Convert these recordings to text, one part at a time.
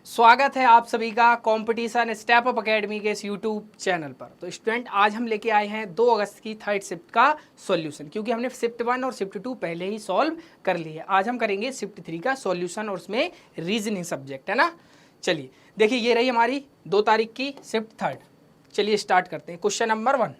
स्वागत है आप सभी का कंपटीशन स्टेप अप एकेडमी के इस यूट्यूब चैनल पर। तो स्टूडेंट आज हम लेके आए हैं 2 अगस्त की थर्ड शिफ्ट का सॉल्यूशन, क्योंकि हमने शिफ्ट 1 और शिफ्ट 2 पहले ही सॉल्व कर ली है। आज हम करेंगे शिफ्ट 3 का सॉल्यूशन और उसमें रीजनिंग सब्जेक्ट है ना। चलिए देखिए, ये रही हमारी 2 तारीख की शिफ्ट थर्ड। चलिए स्टार्ट करते हैं। Question number 1।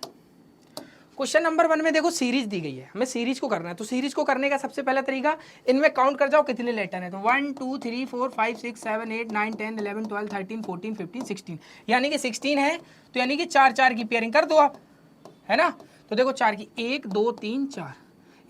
क्वेश्चन नंबर 1 में देखो सीरीज दी गई है, हमें सीरीज को करना है। तो सीरीज को करने का सबसे पहला तरीका, इनमें काउंट कर जाओ कितने लेटर हैं। तो 1 2 3 4 5 6 7 8 9 10 11 12 13 14 15 16, यानी कि 16 है। तो यानी कि 4 4 की पेयरिंग कर दो आप, है ना। तो देखो 4 की 1 2 3 4,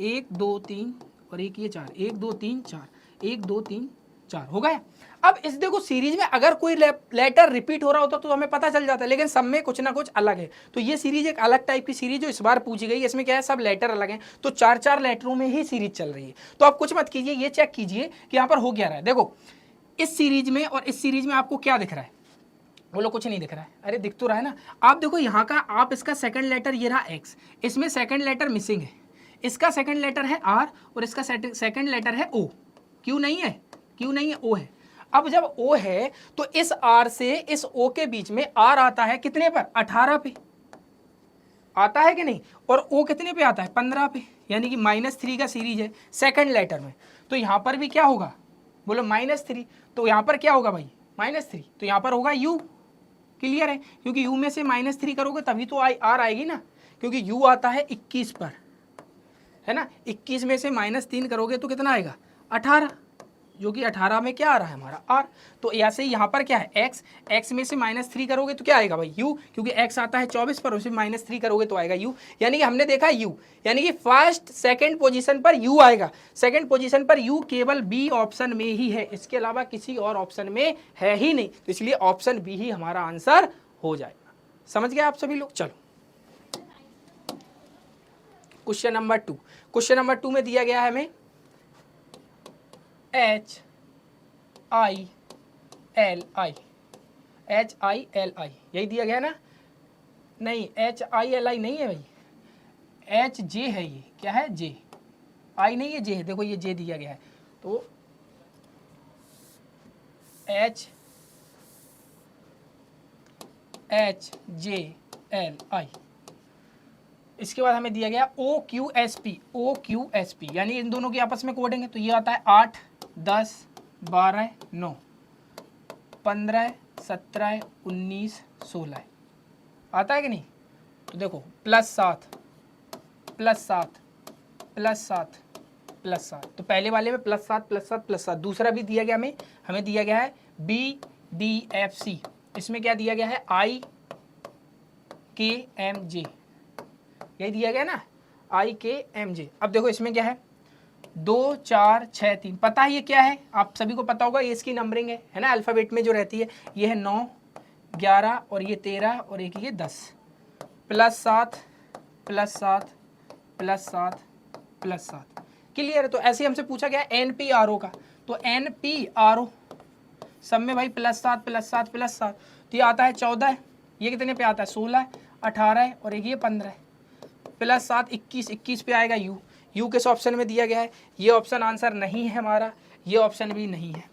1 2 3 और एक ये 4, 1 2 3 4, 1 2 3 4 हो गया। अब इस देखो सीरीज में अगर कोई लेटर रिपीट हो रहा होता तो हमें पता चल जाता है, लेकिन सब में कुछ ना कुछ अलग है। तो ये सीरीज एक अलग टाइप की सीरीज जो इस बार पूछी गई, इसमें क्या है, सब लेटर अलग हैं। तो 4 4 लेटरों में ही सीरीज चल रही है। तो आप कुछ मत कीजिए, ये चेक कीजिए कि यहाँ पर हो क्या रहा है। देखो इस सीरीज में और इस सीरीज में आपको क्या दिख रहा है, बोलो कुछ नहीं दिख रहा है। अरे दिख तो रहा है ना। आप देखो यहाँ का, आप इसका सेकंड लेटर ये रहा एक्स, इसमें सेकंड लेटर मिसिंग है। इसका सेकंड लेटर है आर और इसका सेकंड लेटर है ओ। क्यों नहीं है, क्यों नहीं है, ओ है। अब जब ओ है तो इस आर से इस ओ के बीच में आर आता है कितने पर, 18 पे आता है कि नहीं, और ओ कितने पे आता है, 15 पे, यानी कि -3 का सीरीज है सेकंड लेटर में। तो यहाँ पर भी क्या होगा, बोलो -3। तो यहाँ पर क्या होगा भाई, -3। तो यहाँ पर होगा u। क्लियर है, क्योंकि u में से -3 करोगे तभी तो आर आएगी ना, क्योंकि u आता है 21 पर, है ना। 21 में से -3 करोगे तो कितना आएगा, 18, जो कि 18 में क्या आ रहा है हमारा r। तो ऐसे ही यहाँ पर क्या है x, x में से -3 करोगे तो क्या आएगा भाई u, क्योंकि x आता है 24 पर, उसे -3 करोगे तो आएगा u। यानी कि हमने देखा u, यानी कि फर्स्ट सेकंड पोजीशन पर u आएगा। सेकंड पोजीशन पर u केवल b ऑप्शन में ही है, इसके अलावा किसी और ऑप्शन में है ही नहीं। तो इसलिए ऑप्शन बी ही हमारा आंसर हो जाएगा। समझ गए आप सभी लोग। चलो क्वेश्चन नंबर 2। क्वेश्चन नंबर 2 में दिया गया है हमें HILI, HILI यही दिया गया ना, नहीं HILI नहीं है भाई, HJ है। ये क्या है, J, I नहीं है, J है। देखो ये J दिया गया है, तो HJLI। इसके बाद हमें दिया गया OQSP, OQSP यानी इन दोनों की आपस में कोडिंग है। तो ये आता है 8 10 12 9 15 17 19 16 आता है कि नहीं। तो देखो +7 +7 +7 +7, तो पहले वाले में +7 +7 +7। दूसरा भी दिया गया हमें दिया गया है BDFC। इसमें क्या दिया गया है, IKMJ, यही दिया गया ना, IKMJ। अब देखो इसमें क्या है, 2 4 6 3, पता है ये क्या है, आप सभी को पता होगा, ये इसकी नंबरिंग है ना, अल्फ़ाबेट में जो रहती है। ये है 9 11 और ये 13 और एक ये 10, +7 +7 +7 +7। क्लियर है। तो ऐसे हमसे पूछा गया NPRO का, तो NPRO सब में भाई +7 +7 +7, तो ये आता है 14, ये कितने पे आता है, 16 18 और एक ये 15, +7 21, 21 पे आएगा u। u किस ऑप्शन में दिया गया है, ये ऑप्शन आंसर नहीं है हमारा, ये ऑप्शन भी नहीं है।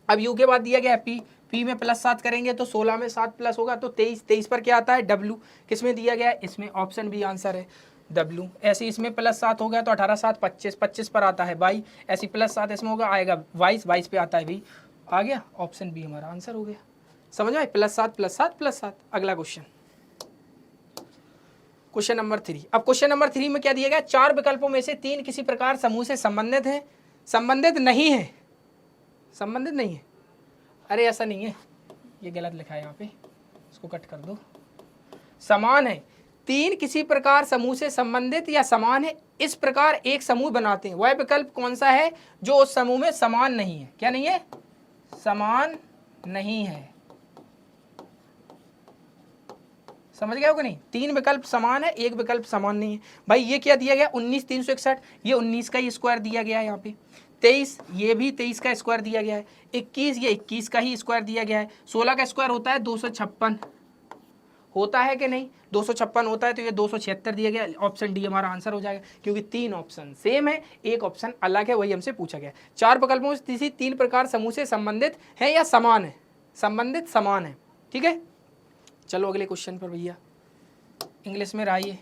अब u के बाद दिया गया है p, p में +7 करेंगे तो 16 में 7 प्लस होगा तो 23, 23 पर क्या आता है w, किस में दिया गया है, इसमें ऑप्शन भी आंसर है w। ऐसे इसमें +7 हो गया तो 18 7 25, 25 पर आता है y। ऐसे +7 इसमें होगा, आएगा 22, 22 पे आता है v। आ गया, ऑप्शन बी हमारा आंसर हो गया। समझ आए, +7 +7 +7। अगला क्वेश्चन, क्वेश्चन नंबर 3। अब क्वेश्चन नंबर 3 में क्या दिया गया, 4 विकल्पों में से 3 किसी प्रकार समूह से संबंधित है, संबंधित नहीं है, संबंधित नहीं है। अरे ऐसा नहीं है, ये गलत लिखा है यहाँ पे, इसको कट कर दो। समान है, 3 किसी प्रकार समूह से संबंधित या समान है, इस प्रकार एक समूह बनाते हैं। वह विकल्प कौन सा है जो उस समूह में समान नहीं है, क्या नहीं है, समान नहीं है। समझ गए हो कि नहीं, 3 विकल्प समान है, 1 विकल्प समान नहीं है। भाई ये क्या दिया गया, 19 361, ये 19 का ही स्क्वायर दिया गया है यहाँ पे। 23, ये भी 23 का स्क्वायर दिया गया है। 21, ये 21 का ही स्क्वायर दिया गया है। 16 का स्क्वायर होता है 256 होता है कि नहीं, 256 होता है, तो ये 276 दिया गया, ऑप्शन डी हमारा आंसर हो जाएगा, क्योंकि 3 ऑप्शन सेम है, एक ऑप्शन अलग है, वही हमसे पूछा गया। 4 विकल्पों में किसी 3 प्रकार समूह से संबंधित है या समान है, संबंधित समान है, ठीक है। चलो अगले क्वेश्चन पर भैया, इंग्लिश में रहिए।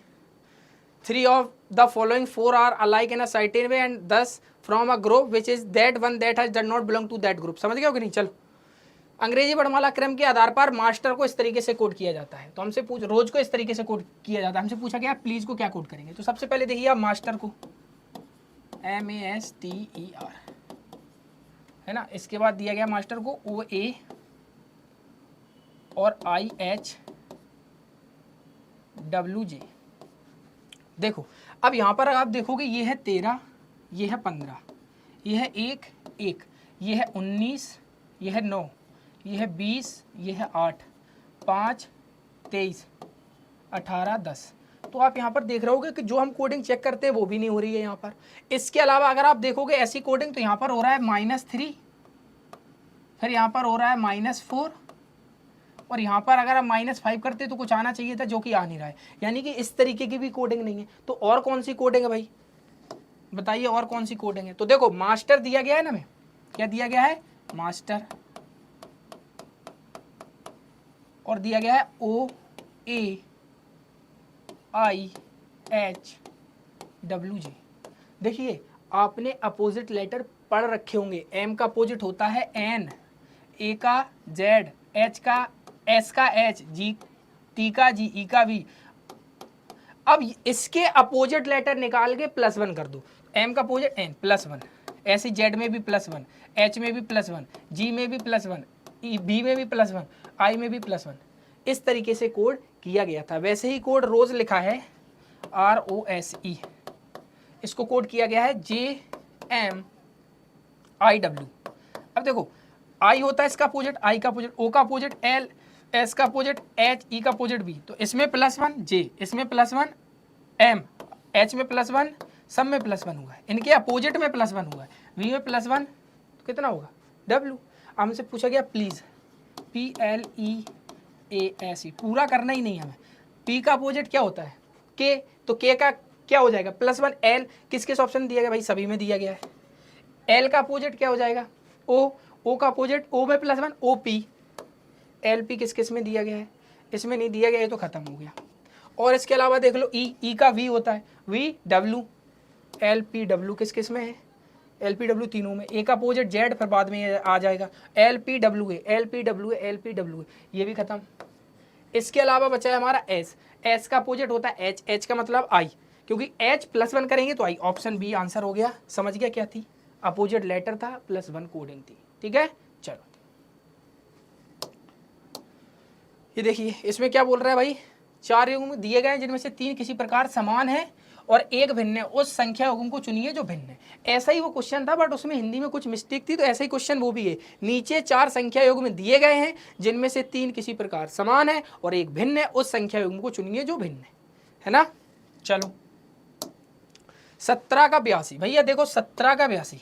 3 of the following 4 are alike in a certain way and thus from a group which is that one that has does not belong to that group। समझ गए हो कि नहीं। चलो, अंग्रेजी वर्णमाला क्रम के आधार पर मास्टर को इस तरीके से कोड किया जाता है, तो हमसे पूछ, रोज को इस तरीके से कोड किया जाता है, हमसे पूछा गया प्लीज को क्या कोड करेंगे। तो सबसे पहले देखिए आप मास्टर को MASTER है ना, इसके बाद दिया गया मास्टर को OA और IHWJ। देखो अब यहाँ पर आप देखोगे ये है 13, ये है 15, ये है 1 1, ये है 19, ये है 9, ये है 20, ये है 8 5 23 18 10। तो आप यहाँ पर देख रहे होगे कि जो हम कोडिंग चेक करते हैं वो भी नहीं हो रही है यहाँ पर। इसके अलावा अगर आप देखोगे ऐसी कोडिंग, तो यहाँ पर हो रहा है -3, फिर यहाँ पर हो रहा है -4, और यहाँ पर अगर आप -5 करते तो कुछ आना चाहिए था, जो कि आ नहीं रहा है, यानी कि इस तरीके की भी कोडिंग नहीं है। तो और कौन सी कोडिंग है भाई, बताइए और कौन सी कोडिंग है। तो देखो मास्टर दिया गया है ना, हमें क्या दिया गया है, मास्टर, और दिया गया है OAIHWJ। देखिए आपने अपोजिट लेटर पढ़ रखे होंगे, M का अपोजिट होता है N, A का Z, H का S का H, G, T का G, E का V। अब इसके अपोजिट लेटर निकाल के +1 कर दो। M का अपोजिट N +1, ऐसे Z में भी +1, H में भी +1, G में भी +1, B में भी +1, I में भी +1। इस तरीके से कोड किया गया था। वैसे ही कोड रोज लिखा है ROSE, इसको कोड किया गया है JMIW। अब देखो I होता है इसका अपोजिट, I का अपोजिट, O का अपोजिट L, S का अपोजिट H, E का अपोजिट B। तो इसमें +1 J, इसमें +1 M, H में +1, सब में +1 हुआ है, इनके अपोजिट में +1 हुआ है, V में +1, तो कितना होगा W। हमसे पूछा गया प्लीज, PLEASE, पूरा करना ही नहीं हमें। P का अपोजिट क्या होता है, K, तो K का क्या हो जाएगा +1। L किस किस ऑप्शन दिया गया भाई, सभी में दिया गया है। L का अपोजिट क्या हो जाएगा O, O का अपोजिट O में +1 OP, LP किस किस में दिया गया है, इसमें नहीं दिया गया है, तो खत्म हो गया। और इसके अलावा देख लो E का V होता है VW, LPW किस किस में है, LPW तीनों में। A का अपोजिट Z, फिर बाद में आ जाएगा LPWA, LPWA, ये भी खत्म। इसके अलावा बचा है हमारा S, S का अपोजिट होता है H, H का मतलब I, क्योंकि H +1 करेंगे तो I, ऑप्शन बी आंसर हो गया। समझ गया क्या थी, अपोजिट लेटर था, +1 कोडिंग थी, ठीक है। चलो ये देखिए इसमें क्या बोल रहा है भाई, 4 युग्म दिए गए हैं जिनमें से 3 किसी प्रकार समान है और 1 भिन्न है, उस संख्या युग्म को चुनिए जो भिन्न है। ऐसा ही वो क्वेश्चन था, बट उसमें हिंदी में कुछ मिस्टेक थी, तो ऐसा ही क्वेश्चन वो भी है। नीचे 4 संख्या युग्म दिए गए हैं जिनमें से 3 किसी प्रकार समान है और 1 भिन्न है, उस संख्या युग्म को चुनिए जो भिन्न है ना। चलो 17 का 82, भैया देखो 17 का 82,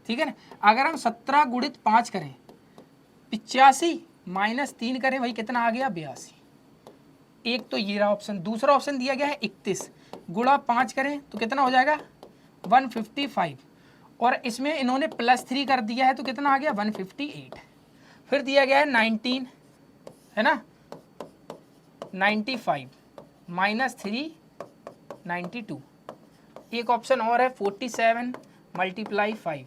ठीक है ना। अगर हम 17 गुणित 5 करें 85 -3 करें, भाई कितना आ गया 82। एक तो ये रहा ऑप्शन, दूसरा ऑप्शन दिया गया है 31 गुणा 5 करें तो कितना हो जाएगा 155, और इसमें इन्होंने +3 कर दिया है तो कितना आ गया 158। फिर दिया गया है 19 है ना, 95 -3 92। एक ऑप्शन और है 47 × 5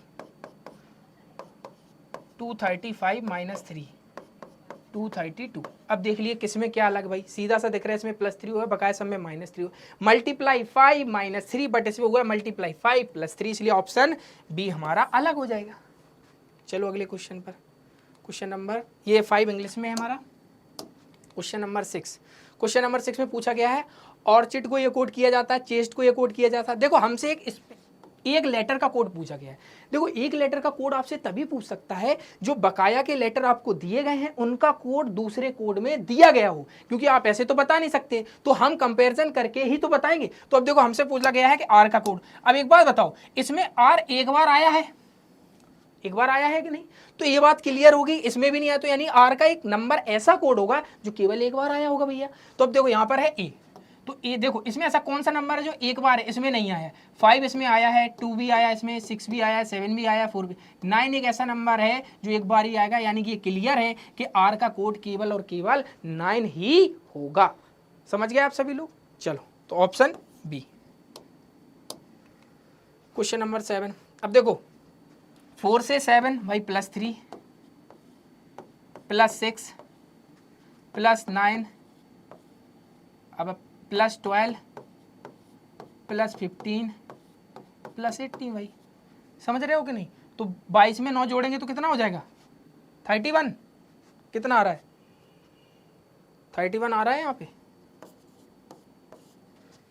235 -3 232। अब देख लिए किसमें क्या अलग भाई, सीधा सा दिख रहा है, इसमें +3 हुआ, बकाया सब में -3 हुआ। × 5 -3, बट इसमें हुआ × 5 +3, इसलिए ऑप्शन बी हमारा अलग हो जाएगा। चलो अगले क्वेश्चन पर, क्वेश्चन नंबर ये 5 इंग्लिश में है हमारा। क्वेश्चन नंबर 6, क्वेश्चन नंबर 6 में पूछा गया है ऑर्चिड को ये कोड किया जाता है, चेस्ट को ये कोड किया जाता है। देखो हमसे एक लेटर का कोड पूछा गया है। देखो एक लेटर का कोड आपसे तभी पूछ सकता है जो बकाया के लेटर आपको दिए गए हैं उनका कोड दूसरे कोड में दिया गया हो, क्योंकि आप ऐसे तो बता नहीं सकते, तो हम कंपैरिजन करके ही तो बताएंगे। तो अब देखो हमसे पूछा गया है कि आर का कोड। अब एक बात बताओ, इसमें आर एक बार आया है एक बार आया है कि नहीं? तो ये बात क्लियर होगी, इसमें भी नहीं आया तो यानी आर का एक नंबर ऐसा कोड होगा जो केवल एक बार आया होगा भैया। तो अब देखो यहाँ पर है ए, तो ये देखो इसमें ऐसा कौन सा नंबर है जो एक बार है, इसमें नहीं आया। 5 इसमें आया है, 2 भी आया, इसमें 6 भी आया, 7 भी आया, 4 भी। 9 एक ऐसा नंबर है जो एक बार ही आएगा, यानी कि ये क्लियर है कि आर का कोड केवल और केवल 9 ही होगा। समझ गए आप सभी लोग? चलो तो ऑप्शन बी। क्वेश्चन नंबर 7, अब देखो 4 से 7 भाई +3 +6 +9, अब +12 +15 +18 भाई, समझ रहे हो कि नहीं? तो 22 में 9 जोड़ेंगे तो कितना हो जाएगा? 31। कितना आ रहा है? 31 आ रहा है यहाँ पे।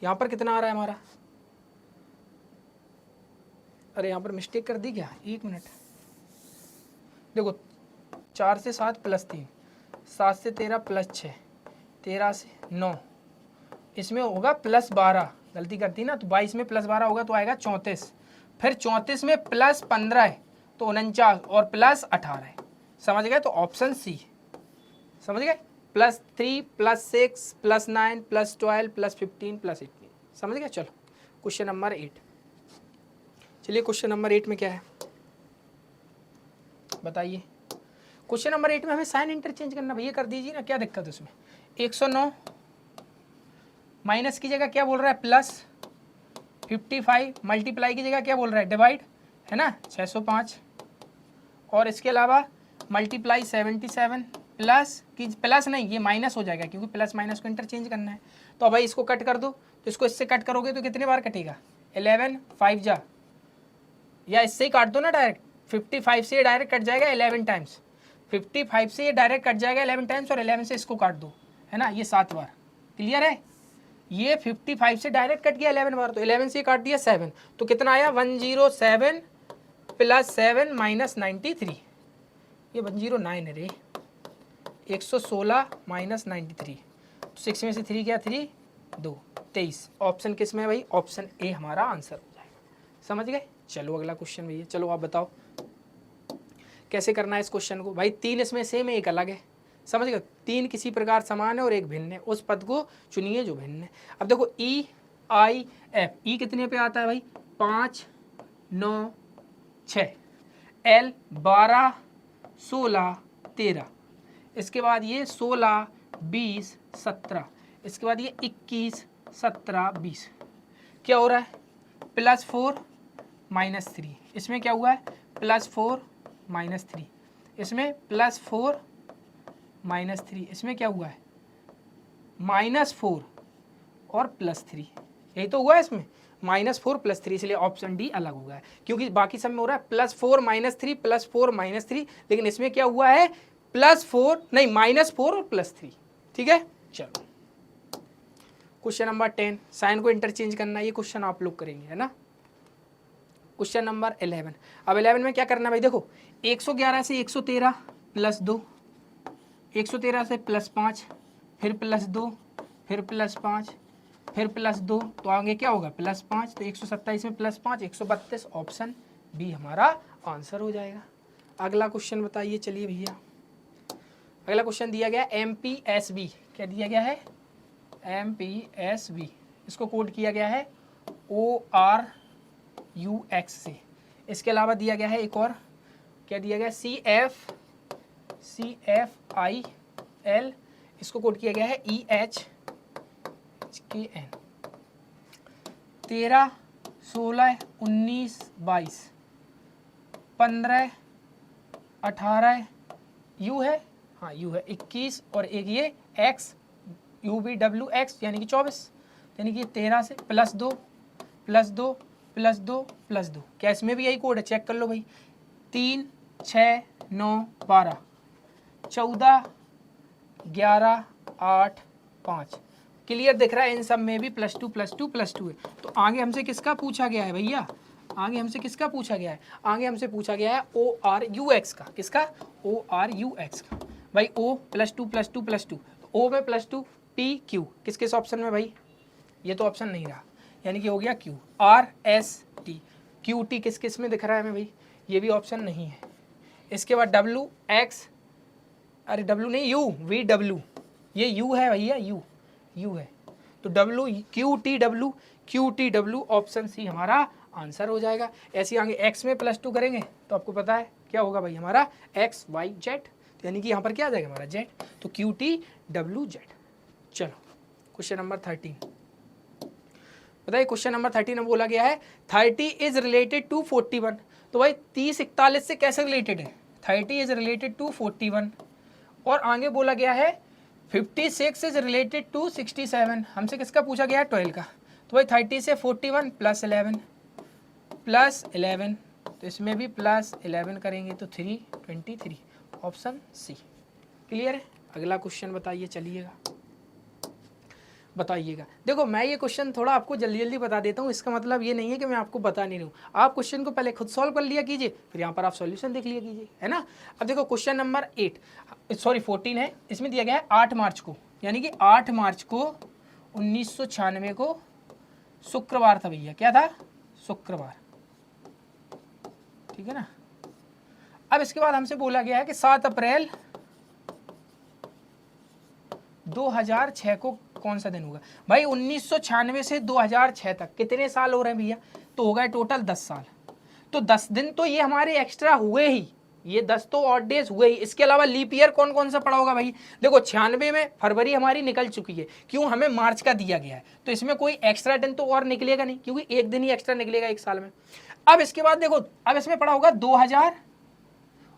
यहाँ पर कितना आ रहा है हमारा? अरे यहाँ पर मिस्टेक कर दी क्या? एक मिनट, देखो 4 से 7 +3, 7 से 13 +6, 13 से 9, इसमें होगा +12, गलती करती ना, तो 22 में +12 होगा तो आएगा 34, फिर 34 में +15 है तो 49 और +18 है। समझ गए? तो ऑप्शन सी। समझ गए? +3 +6 +9 +12 +15 +18। समझ गए? चलो क्वेश्चन नंबर 8। चलिए क्वेश्चन नंबर 8 में क्या है बताइए। क्वेश्चन नंबर 8 में हमें साइन इंटरचेंज करना, भैया कर दीजिए ना, क्या दिक्कत है उसमें। 109 माइनस की जगह क्या बोल रहा है? +55, मल्टीप्लाई की जगह क्या बोल रहा है? डिवाइड, है ना, 605, और इसके अलावा मल्टीप्लाई 77 प्लस की प्लस नहीं, ये माइनस हो जाएगा क्योंकि प्लस माइनस को इंटरचेंज करना है। तो अब भाई इसको कट कर दो, तो इसको इससे कट करोगे तो कितने बार कटेगा? 11 5 जा, या इससे ही काट दो ना डायरेक्ट। 55 से ये डायरेक्ट कट जाएगा 11 टाइम्स, 55 से ये डायरेक्ट कट जाएगा 11 टाइम्स, और 11 से इसको काट दो, है ना, ये 7 बार। क्लियर है? ये 55 से डायरेक्ट कट गया 11 बार, तो 11 से काट दिया 7, तो कितना आया? 107 + 7 - 93, ये 109 है रे, 116 - 93, तो 6 में से 3 क्या? 3 2 23। ऑप्शन किस में है भाई? ऑप्शन ए हमारा आंसर हो जाएगा। समझ गए? चलो अगला क्वेश्चन भैया, चलो आप बताओ कैसे करना है इस क्वेश्चन को। भाई 3 इसमें सेम है, एक अलग है। समझ गए? 3 किसी प्रकार समान है और एक भिन्न है, उस पद को चुनिए जो भिन्न है। अब देखो EIF, ई कितने पे आता है भाई? 5 9 6, L 12 16 13, इसके बाद ये 16 20 17, इसके बाद ये 21 17 20। क्या हो रहा है? +4 -3, इसमें क्या हुआ है? +4 -3, इसमें +4 -3, इसमें क्या हुआ है? -4 और +3, यही तो हुआ है इसमें, -4 +3, इसलिए ऑप्शन डी अलग हुआ है, क्योंकि बाकी सब में हो रहा है +4 -3 +4 -3, लेकिन इसमें क्या हुआ है? +4 नहीं, -4 और +3। ठीक है? चलो क्वेश्चन नंबर 10, साइन को इंटरचेंज करना, ये क्वेश्चन आप लोग करेंगे, है ना। क्वेश्चन नंबर 11, अब 11 में क्या करना है भाई? देखो 111 से 113 +2, 113 से +5, फिर +2, फिर +5, फिर +2, तो आगे क्या होगा? +5, तो 127 में +5 132, ऑप्शन बी हमारा आंसर हो जाएगा। अगला क्वेश्चन बताइए। चलिए भैया अगला क्वेश्चन दिया गया MPSB, क्या दिया गया है? MPSB, इसको कोड किया गया है ORUX से। इसके अलावा दिया गया है एक और, क्या दिया गया? CFIL, इसको कोड किया गया है EHKN। 13 16 19 22 15 18 U है, हाँ U है, 21 और एक ये X UVWX यानी कि 24, यानी कि 13 से +2 +2 +2 +2। क्या इसमें भी यही कोड है? चेक कर लो भाई। 3 6 9 12 14 11 8 5, क्लियर दिख रहा है? इन सब में भी +2 +2 +2 है। तो आगे हमसे किसका पूछा गया है भैया? आगे हमसे किसका पूछा गया है? आगे हमसे पूछा गया है ORUX का। किसका? ORUX का। भाई O +2 +2 +2, तो O में +2 PQ किस किस ऑप्शन में भाई? ये तो ऑप्शन नहीं रहा, यानी कि हो गया Q। RST QT किस किस में दिख रहा है हमें भाई? ये भी ऑप्शन नहीं है। इसके बाद डब्लू एक्स, अरे डब्लू नहीं, यू, वी डब्लू, ये यू है भैया, यू है, तो W Q T W, option C हमारा आंसर हो जाएगा। ऐसे आगे एक्स में +2 करेंगे तो आपको पता है क्या होगा भाई, हमारा एक्स वाई जेड, यानी कि यहाँ पर क्या आ जाएगा हमारा जेड, तो क्यू टी डब्लू जेड। चलो क्वेश्चन नंबर 13 बताइए। क्वेश्चन नंबर 13 में बोला गया है 30 इज रिलेटेड टू 41। तो भाई 30 41 से कैसे रिलेटेड है, 30 इज रिलेटेड टू 41। और आगे बोला गया है 56 इज रिलेटेड टू 67। हमसे किसका पूछा गया है, 12 का। तो भाई 30 से 41 प्लस 11, तो इसमें भी प्लस 11 करेंगे तो 323, ऑप्शन सी। क्लियर है। अगला क्वेश्चन बताइए, चलिएगा बताइएगा। देखो मैं ये क्वेश्चन थोड़ा आपको जल्दी जल्दी बता देता हूँ, इसका मतलब ये नहीं है कि मैं आपको बता नहीं रहा हूँ। आप क्वेश्चन को पहले खुद सॉल्व कर लिया कीजिए, फिर यहाँ पर आप सॉल्यूशन देख लिया कीजिए, है ना। अब देखो क्वेश्चन नंबर 14 है, इसमें दिया गया है 8 मार्च को, यानी कि 8 मार्च को 1996 को शुक्रवार था भैया। क्या था, शुक्रवार, ठीक है ना। अब इसके बाद हमसे बोला गया है कि 7 अप्रैल 2006 को कौन सा दिन होगा। भाई 1996 से 2006 तक कितने साल हो रहे हैं भैया, तो हो गए टोटल 10 साल। तो 10 दिन तो ये हमारे एक्स्ट्रा हुए ही, ये 10 तो ऑड डेज हुए ही। इसके अलावा लीप ईयर कौन कौन सा पड़ा होगा भाई, देखो 96 में फरवरी हमारी निकल चुकी है, क्यों, हमें मार्च का दिया गया है, तो इसमें कोई एक्स्ट्रा दिन तो और निकलेगा नहीं, क्योंकि एक दिन ही एक्स्ट्रा निकलेगा एक साल में। अब इसके बाद देखो, अब इसमें पड़ा होगा 2000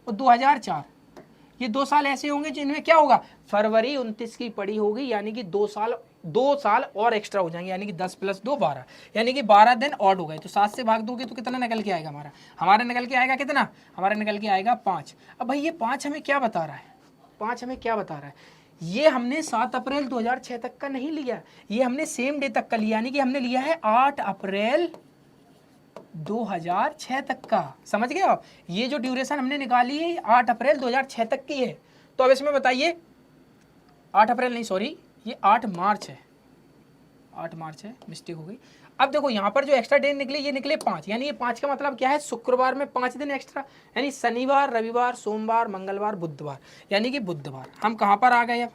और 2004, ये 2 साल ऐसे होंगे जिनमें क्या होगा, फरवरी 29 की पड़ी होगी, यानी कि 2 साल और एक्स्ट्रा हो जाएंगे, यानी कि 10 + 2 12, यानी कि 12 दिन ऑड हो गए। तो 7 से भाग दोगे तो कितना निकल के आएगा हमारा निकल के आएगा कितना, हमारा निकल के आएगा 5। अब भाई ये 5 हमें क्या बता रहा है, 5 हमें क्या बता रहा है, ये हमने 7 अप्रैल 2006 तक का नहीं लिया, ये हमने सेम डे तक का लिया, यानी कि हमने लिया है 8 अप्रैल 2006 तक का। समझ गए आप, ये जो ड्यूरेशन हमने निकाली है 8 अप्रैल 2006 तक की है। तो अब इसमें बताइए, 8 अप्रैल नहीं, सॉरी, ये 8 मार्च है, 8 मार्च है, मिस्टेक हो गई। अब देखो यहाँ पर जो एक्स्ट्रा डे निकले, ये निकले 5, यानी ये 5 का मतलब क्या है, शुक्रवार में 5 दिन एक्स्ट्रा, यानी शनिवार, रविवार, सोमवार, मंगलवार, बुधवार, यानी कि बुधवार। हम कहाँ पर आ गए, अब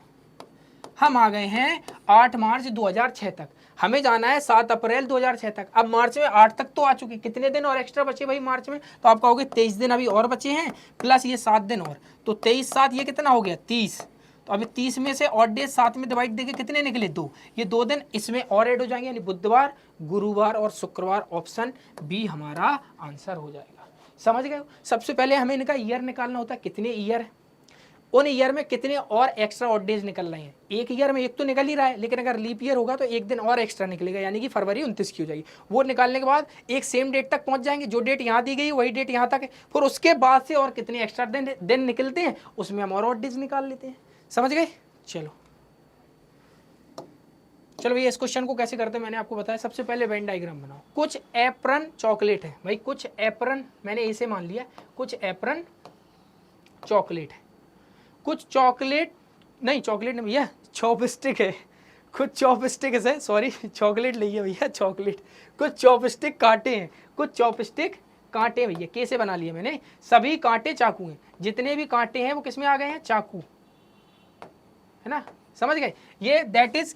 हम आ गए हैं 8 मार्च 2006 तक, हमें जाना है 7 अप्रैल 2006 तक। अब मार्च में 8 तक तो आ चुके, कितने दिन और एक्स्ट्रा बचे भाई मार्च में, तो आप कहोगे 23 दिन अभी और बचे हैं, प्लस ये 7 दिन और, तो 23 7 ये कितना हो गया 30। तो अभी 30 में से ऑड डेज 7 में डिवाइड देके कितने निकले 2, ये 2 दिन इसमें और ऐड हो जाएंगे, यानी बुधवार, गुरुवार और शुक्रवार, ऑप्शन बी हमारा आंसर हो जाएगा। समझ गए। सबसे पहले हमें इनका ईयर निकालना होता है, कितने ईयर है, उन ईयर में कितने और एक्स्ट्रा ऑड डेज निकल रहे हैं। एक ईयर में एक तो निकल ही रहा है, लेकिन अगर लीप ईयर होगा तो एक दिन और एक्स्ट्रा निकलेगा, यानी कि फरवरी 29 की हो जाएगी। वो निकालने के बाद एक सेम डेट तक पहुंच जाएंगे, जो डेट यहाँ दी गई वही डेट यहाँ तक है, फिर उसके बाद से और कितने एक्स्ट्रा दिन निकलते हैं, उसमें हम और ऑड डेज निकाल लेते हैं। समझ गए। चलो भैया, इस क्वेश्चन को कैसे करते हैं मैंने आपको बताया। सबसे पहले वेन डायग्राम बनाओ। कुछ एप्रन चॉकलेट है भाई, कुछ एप्रन, मैंने ऐसे मान लिया, कुछ एप्रन चॉकलेट है, कुछ चॉकलेट नहीं, चॉकलेट नहीं भैया, चॉपस्टिक है, कुछ चॉपस्टिक है, सॉरी चॉकलेट नहीं है भैया, चॉकलेट। कुछ चॉपस्टिक कांटे हैं, कुछ चॉपस्टिक कांटे भैया, कैसे बना लिए मैंने, सभी कांटे चाकू हैं, जितने भी कांटे हैं वो किस में आ गए हैं, चाकू, है ना। समझ गए। ये दैट इज,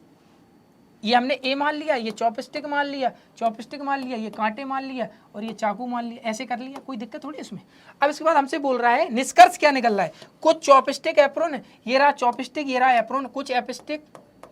ये हमने ए मान लिया, ये चॉपस्टिक मान लिया, चॉपस्टिक मान लिया, ये कांटे मान लिया और ये चाकू मान लिया, ऐसे कर लिया, कोई दिक्कत थोड़ी इसमें। अब इसके बाद हमसे बोल रहा है निष्कर्ष क्या निकल रहा है, कुछ चॉपस्टिक एप्रोन है, ये रहा चॉपस्टिक, ये रहा एप्रोन, कुछ एपस्टिक,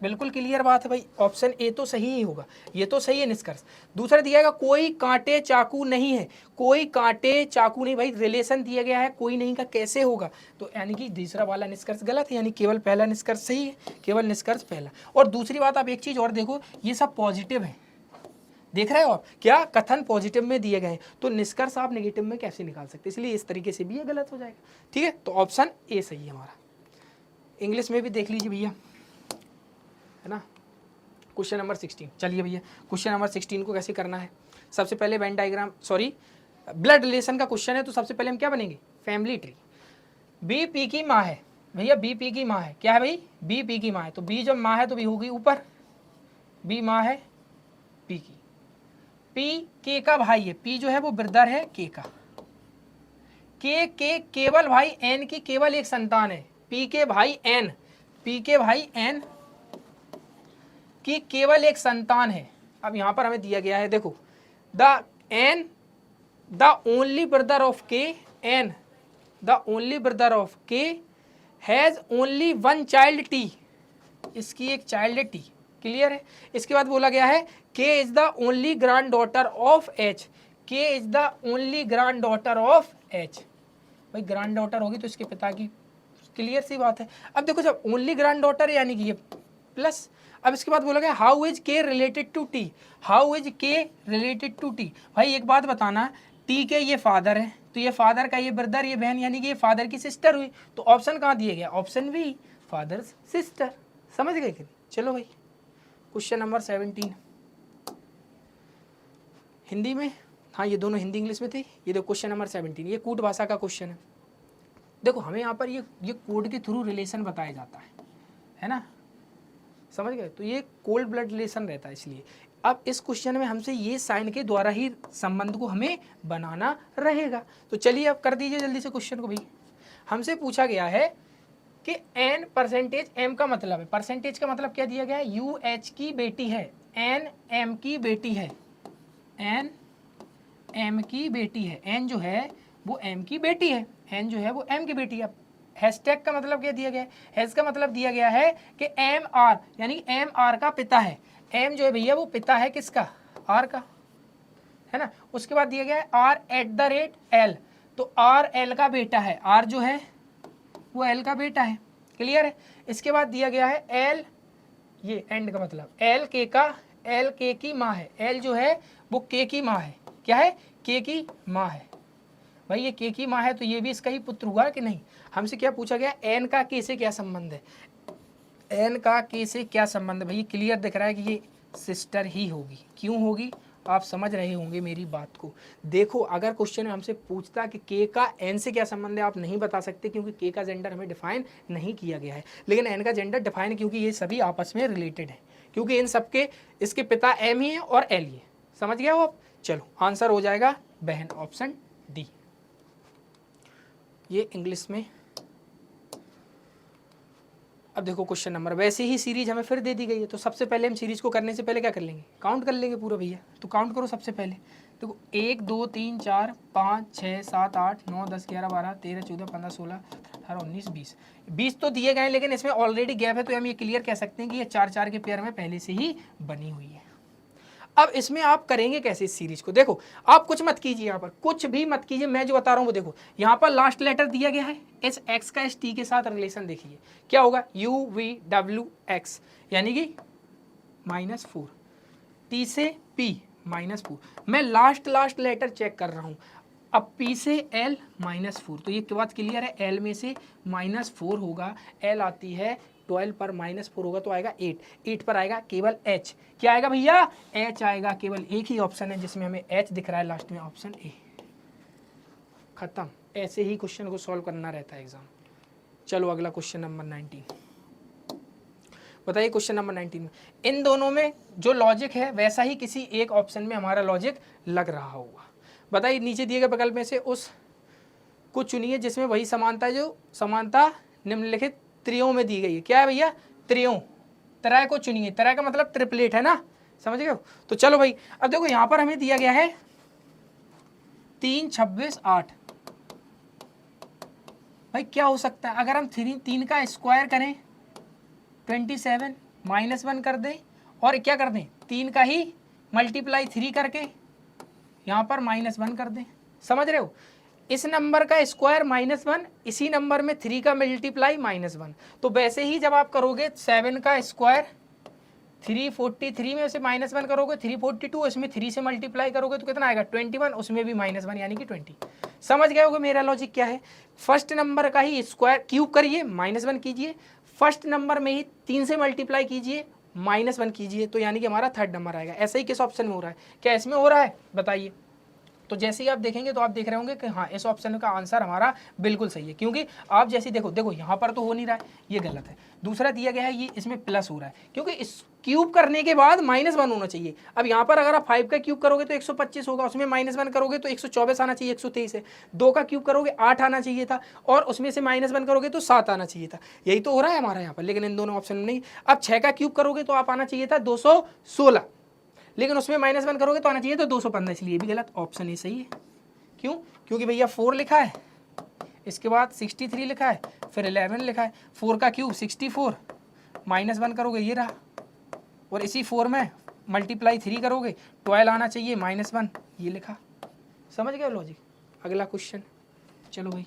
बिल्कुल क्लियर बात है भाई, ऑप्शन ए तो सही ही होगा, ये तो सही है निष्कर्ष। दूसरा दिया गया कोई कांटे चाकू नहीं है, कोई कांटे चाकू नहीं, भाई रिलेशन दिया गया है, कोई नहीं का कैसे होगा, तो यानी कि दूसरा वाला निष्कर्ष गलत है, यानी केवल पहला निष्कर्ष सही है, केवल निष्कर्ष पहला। और दूसरी बात आप एक चीज और देखो, ये सब पॉजिटिव है, देख रहे हो आप, क्या कथन पॉजिटिव में दिए गए, तो निष्कर्ष आप नेगेटिव में कैसे निकाल सकते, इसलिए इस तरीके से भी ये गलत हो जाएगा। ठीक है, तो ऑप्शन ए सही है हमारा। इंग्लिश में भी देख लीजिए भैया, है ना। क्वेश्चन नंबर 16, चलिए भैया क्वेश्चन नंबर 16 को कैसे करना है। सबसे पहले Venn diagram, sorry blood relation का क्वेश्चन है, तो सबसे पहले हम क्या बनेंगे, फैमिली ट्री। बी पी की माँ है भैया, बी पी की माँ है, क्या है भाई, बी पी की माँ है, तो बी जब माँ है तो बी होगी ऊपर, बी माँ है पी की, पी के का भाई है, पी जो है वो ब्रदर है के का, के केवल भाई एन की केवल एक संतान है, पी के भाई एन की केवल एक संतान है। अब यहां पर हमें दिया गया है, देखो the only brother of K N, the only brother of K has only one child T, इसकी एक चाइल्ड है टी, क्लियर है। इसके बाद बोला गया है K is the only granddaughter of H, K is the only granddaughter of H, भाई ग्रैंड डॉटर होगी तो इसके पिता की, क्लियर सी बात है। अब देखो जब ओनली ग्रैंड डॉटर यानी कि ये प्लस, अब इसके बाद बोला गया how is K related to T, how is K related to T, भाई एक बात बताना, टी के ये फादर है तो ये फादर का ये ब्रदर ये बहन यानी कि ये फादर की सिस्टर हुई, तो ऑप्शन कहाँ दिया गया, ऑप्शन बी फादर्स सिस्टर, समझ गए कि? चलो भाई क्वेश्चन नंबर 17 हिंदी में, हाँ ये दोनों हिंदी इंग्लिश में थे। ये देखो क्वेश्चन नंबर 17, ये कूट भाषा का क्वेश्चन है। देखो हमें यहाँ पर ये कोड के थ्रू रिलेशन बताया जाता है ना, समझ गए, तो ये कोल्ड ब्लड रिलेशन रहता है इसलिए। अब इस क्वेश्चन में हमसे ये साइन के द्वारा ही संबंध को हमें बनाना रहेगा। तो चलिए अब कर दीजिए जल्दी से क्वेश्चन को। भाई हमसे पूछा गया है कि एन परसेंटेज एम का मतलब है, परसेंटेज का मतलब क्या दिया गया है, यू एच की बेटी है, एन एम की बेटी है, एन एम की बेटी है, एन जो है वो एम की बेटी है, एन जो है वो एम की बेटी है। हैशटैग का मतलब क्या दिया गया है, हैश का मतलब दिया गया है कि एम आर यानी एम आर का पिता है, एम जो है भैया वो पिता है किसका, आर का, है ना। उसके बाद दिया गया है R at the rate L, तो आर एल का बेटा है, आर जो है वो एल का बेटा है, क्लियर है। इसके बाद दिया गया है एल, ये एंड का मतलब एल के का, एल के की माँ है, एल जो है वो के की माँ है, क्या है, के की माँ है। भाई ये के की माँ है तो ये भी इसका ही पुत्र हुआ कि नहीं। हमसे क्या पूछा गया, एन का के से क्या संबंध है, एन का के से क्या संबंध है। भाई क्लियर दिख रहा है कि ये सिस्टर ही होगी, क्यों होगी आप समझ रहे होंगे मेरी बात को। देखो अगर क्वेश्चन में हमसे पूछता कि के का एन से क्या संबंध है, आप नहीं बता सकते क्योंकि के का जेंडर हमें डिफाइन नहीं किया गया है, लेकिन एन का जेंडर डिफाइन, क्योंकि ये सभी आपस में रिलेटेड है, क्योंकि इन सबके इसके पिता एम ही है और एल ही है, समझ गया हो आप। चलो आंसर हो जाएगा बहन ऑप्शन डी, ये इंग्लिश में। अब देखो क्वेश्चन नंबर, वैसे ही सीरीज हमें फिर दे दी गई है, तो सबसे पहले हम सीरीज को करने से पहले क्या कर लेंगे, काउंट कर लेंगे पूरा भैया। तो काउंट करो सबसे पहले, देखो 1 2 3 4 5 6 7 8 9 10 11 12 13 14 15 16 18 19 20, 20 तो दिए गए हैं, लेकिन इसमें ऑलरेडी गैप है, तो हम ये क्लियर कह सकते हैं कि ये 4 4 के पेयर में पहले से ही बनी हुई है। अब इसमें आप करेंगे कैसे इस सीरीज को, देखो आप कुछ मत कीजिए, यहाँ पर कुछ भी मत कीजिए, मैं जो बता रहा हूँ वो देखो, यहाँ पर लास्ट लेटर दिया गया है, एस एक्स का एस टी के साथ रिलेशन देखिए क्या होगा, यू वी डब्ल्यू एक्स यानी कि -4, टी से पी -4, मैं लास्ट लेटर चेक कर रहा हूँ। अब P से L -4, तो ये बात क्लियर है, L में से -4 होगा, L आती है 12 पर -4 होगा तो आएगा 8, 8 पर आएगा केवल H, क्या आएगा भैया, H आएगा। केवल एक ही ऑप्शन है जिसमें हमें H दिख रहा है लास्ट में, ऑप्शन ए, खत्म। ऐसे ही क्वेश्चन को सॉल्व करना रहता है एग्जाम। चलो अगला क्वेश्चन नंबर 19, बताइए क्वेश्चन नंबर 19 में इन दोनों में जो लॉजिक है वैसा ही किसी एक ऑप्शन में हमारा लॉजिक लग रहा होगा। बताइए नीचे दिए गए विकल्प में से उस को चुनिए जिसमें वही समानता जो समानता निम्नलिखित त्रियों में दी गई है। क्या है भैया, त्रियों, त्रय को चुनिए, त्रय का मतलब ट्रिपलेट है ना, समझ गए हो। तो चलो भाई अब देखो यहाँ पर हमें दिया गया है 3 26 8, भाई क्या हो सकता है, अगर हम 3 का स्क्वायर करें 27 -1 कर दें और क्या कर दें 3 का ही मल्टीप्लाई 3 करके यहाँ पर -1 कर दें, समझ रहे हो। इस नंबर का स्क्वायर -1, इसी नंबर में 3 का मल्टीप्लाई -1, तो वैसे ही जब आप करोगे 7 का स्क्वायर 343 में से -1 करोगे 342, इसमें 3 से मल्टीप्लाई करोगे तो कितना आएगा 21, उसमें भी -1 यानी कि 20। समझ गए होगे मेरा लॉजिक क्या है, फर्स्ट नंबर का ही स्क्वायर क्यूब करिए -1 कीजिए, फर्स्ट नंबर में ही 3 से मल्टीप्लाई कीजिए -1 कीजिए, तो यानी कि हमारा थर्ड नंबर आएगा। ऐसा ही किस ऑप्शन में हो रहा है, क्या इसमें हो रहा है बताइए। तो जैसे ही आप देखेंगे तो आप देख रहे होंगे कि हाँ इस ऑप्शन का आंसर हमारा बिल्कुल सही है, क्योंकि आप जैसे देखो यहाँ पर तो हो नहीं रहा है, ये गलत है। दूसरा दिया गया है ये इसमें प्लस हो रहा है, क्योंकि इस क्यूब करने के बाद -1 होना चाहिए। अब यहाँ पर अगर आप 5 का क्यूब करोगे तो 125 होगा, उसमें -1 करोगे तो 124 आना चाहिए, 123 है। 2 का क्यूब करोगे 8 आना चाहिए था, और उसमें से -1 करोगे तो 7 आना चाहिए था। यही तो हो रहा है हमारा यहाँ पर, लेकिन इन दोनों ऑप्शन में नहीं। अब 6 का क्यूब करोगे तो आप आना चाहिए था 216, लेकिन उसमें -1 करोगे तो आना चाहिए तो 215, इसलिए ये भी गलत। ऑप्शन ए सही है। क्यों? क्योंकि भैया 4 लिखा है, इसके बाद 63 लिखा है, फिर 11 लिखा है। 4 का क्यूब 64, -1 करोगे ये रहा, और इसी 4 में मल्टीप्लाई 3 करोगे 12 आना चाहिए, -1 ये लिखा। समझ गए लॉजिक? अगला क्वेश्चन, चलो भाई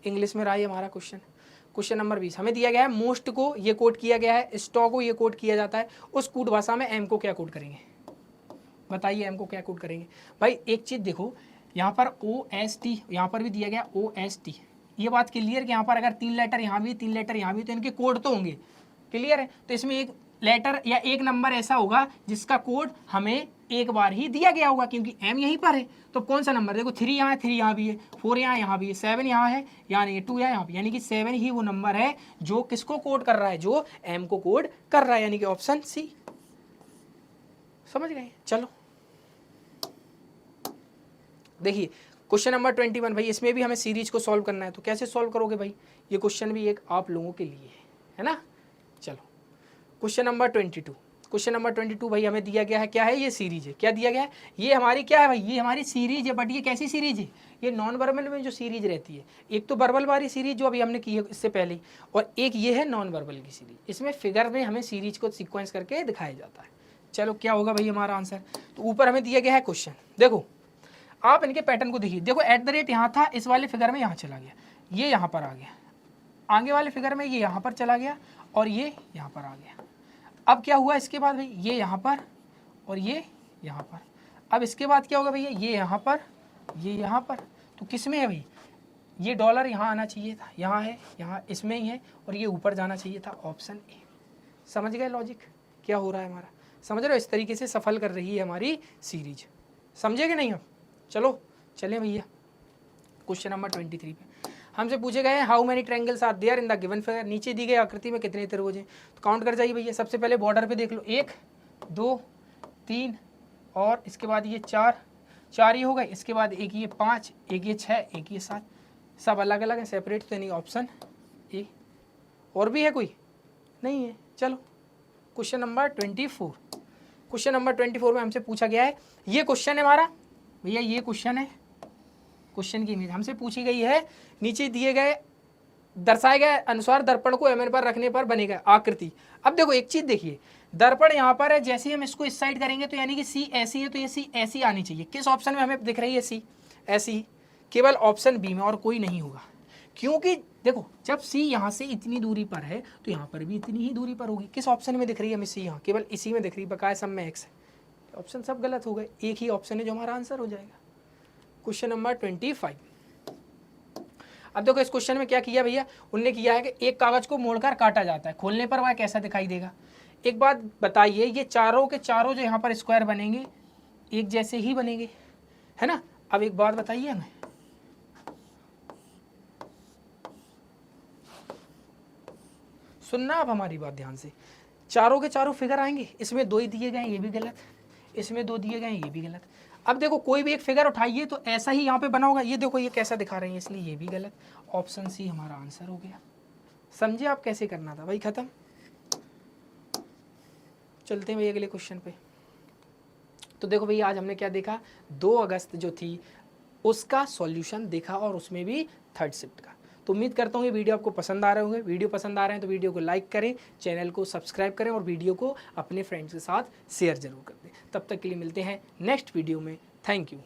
इंग्लिश में रहा है हमारा क्वेश्चन। क्वेश्चन नंबर 20 हमें दिया गया है मोस्ट को ये कोड किया गया है, स्टॉक को ये कोड किया जाता है। उस कोड भाषा में एम को क्या कोड करेंगे? बताइए एम को क्या कोड करेंगे? भाई एक चीज़ देखो, यहाँ पर OST, यहाँ पर भी दिया गया OST। ये बात क्लियर कि यहाँ पर अगर 3 लेटर यहाँ भी 3 लेटर यहाँ भी, तो इनके कोड तो होंगे। क्लियर है? तो इसमें एक लेटर या एक नंबर ऐसा होगा जिसका कोड हमें एक बार ही दिया गया होगा, क्योंकि एम यहीं पर है। तो कौन सा नंबर? देखो 3 यहाँ है, 3 यहाँ भी है, 4 यहाँ भी है, 7 यहाँ है, यहाँ नहीं है, 2 यहाँ भी, यानी कि 7 ही वो नंबर है जो किसको कोड कर रहा है? जो एम को कोड कर रहा है, यानी कि ऑप्शन सी। समझ गए? चलो देखिए क्वेश्चन नंबर 21 भाई, इसमें भी हमें सीरीज को सॉल्व करना है। तो कैसे सॉल्व करोगे भाई? ये क्वेश्चन भी एक आप लोगों के लिए है ना। चलो क्वेश्चन नंबर 22। क्वेश्चन नंबर 22 भाई हमें दिया गया है, क्या है? ये सीरीज है। क्या दिया गया है? ये हमारी क्या है भाई? ये हमारी सीरीज है। बट ये कैसी सीरीज है? ये नॉन वर्बल में जो सीरीज रहती है, एक तो वर्बल वाली सीरीज जो अभी हमने की है इससे पहले, और एक ये है नॉन वर्बल की सीरीज। इसमें फिगर में हमें सीरीज को सीक्वेंस करके दिखाया जाता है। चलो क्या होगा भाई हमारा आंसर? तो ऊपर हमें दिया गया है क्वेश्चन, देखो आप इनके पैटर्न को देखिए। देखो @ यहाँ था, इस वाले फिगर में यहाँ चला गया, ये यहाँ पर आ गया, आगे वाले फिगर में ये यहाँ पर चला गया, और ये यहाँ पर आ गया। अब क्या हुआ इसके बाद भाई? ये यहाँ पर और ये यहाँ पर। अब इसके बाद क्या होगा भैया? ये यहाँ पर, ये यहाँ पर। तो किस में है भाई? ये डॉलर यहाँ आना चाहिए था, यहाँ है, यहाँ इसमें ही है, और ये ऊपर जाना चाहिए था, ऑप्शन ए। समझ गए लॉजिक क्या हो रहा है हमारा? समझ रहे हो? इस तरीके से सफल कर रही है हमारी सीरीज। समझे कि नहीं? अब चलो चलें भैया क्वेश्चन नंबर 23 पे। हमसे पूछे गए how many triangles are there in the given figure. नीचे दी गई आकृति में कितने त्रिभुज हैं? तो काउंट कर जाइए भैया। सबसे पहले बॉर्डर पे देख लो, 1 2 3, और इसके बाद ये 4 ही हो गए। इसके बाद एक ये 5, एक ये 6, एक ये 7, सब अलग अलग हैं, सेपरेट तो नहीं, ऑप्शन ए। और भी है कोई? नहीं है। चलो क्वेश्चन नंबर 24। क्वेश्चन नंबर 24 में हमसे पूछा गया है, ये क्वेश्चन है हमारा भैया, ये क्वेश्चन है, क्वेश्चन की इमेज हमसे पूछी गई है। नीचे दिए गए दर्शाए गए अनुसार दर्पण को एमएन पर रखने पर बनेगा आकृति। अब देखो एक चीज देखिए, दर्पण यहाँ पर है, जैसे हम इसको इस साइड करेंगे तो यानी कि सी ऐसी है, तो ये सी ऐसी आनी चाहिए। किस ऑप्शन में हमें दिख रही है? सी ऐसी, केवल ऑप्शन बी में, और कोई नहीं होगा। क्योंकि देखो जब सी यहाँ से इतनी दूरी पर है तो यहाँ पर भी इतनी ही दूरी पर होगी। किस ऑप्शन में दिख रही है हमें सी? यहाँ केवल इसी में दिख रही है, बकाया सब में एक्स है। ऑप्शन सब गलत हो गए, एक ही ऑप्शन है जो हमारा आंसर हो जाएगा। Question number 25। अब देखो इस क्वेश्चन में क्या किया भैया, उनने किया है कि एक कागज को मोड़कर काटा जाता है, खोलने पर वह कैसा दिखाई देगा। एक बात बताइए, ये चारों के चारों जो यहाँ पर स्क्वायर बनेंगे एक जैसे ही बनेंगे, है ना। अब एक बात बताइए हमें, सुनना आप हमारी बात ध्यान से। चारों के चारों फिगर आएंगे, इसमें 2 ही दिए गए हैं, ये भी गलत, इसमें 2 दिए गए हैं, ये भी गलत। अब देखो कोई भी एक फिगर उठाइए तो ऐसा ही यहाँ पे बना होगा, ये देखो ये कैसा दिखा रहे हैं, इसलिए ये भी गलत। ऑप्शन सी हमारा आंसर हो गया। समझे आप कैसे करना था भाई? खत्म। चलते हैं भाई अगले क्वेश्चन पे। तो देखो भैया आज हमने क्या देखा, 2 अगस्त जो थी उसका सॉल्यूशन देखा, और उसमें भी थर्ड शिफ्ट का। तो उम्मीद करता हूँ ये वीडियो आपको पसंद आ रहे होंगे। वीडियो पसंद आ रहे हैं तो वीडियो को लाइक करें, चैनल को सब्सक्राइब करें, और वीडियो को अपने फ्रेंड्स के साथ शेयर जरूर कर दें। तब तक के लिए मिलते हैं नेक्स्ट वीडियो में। Thank you.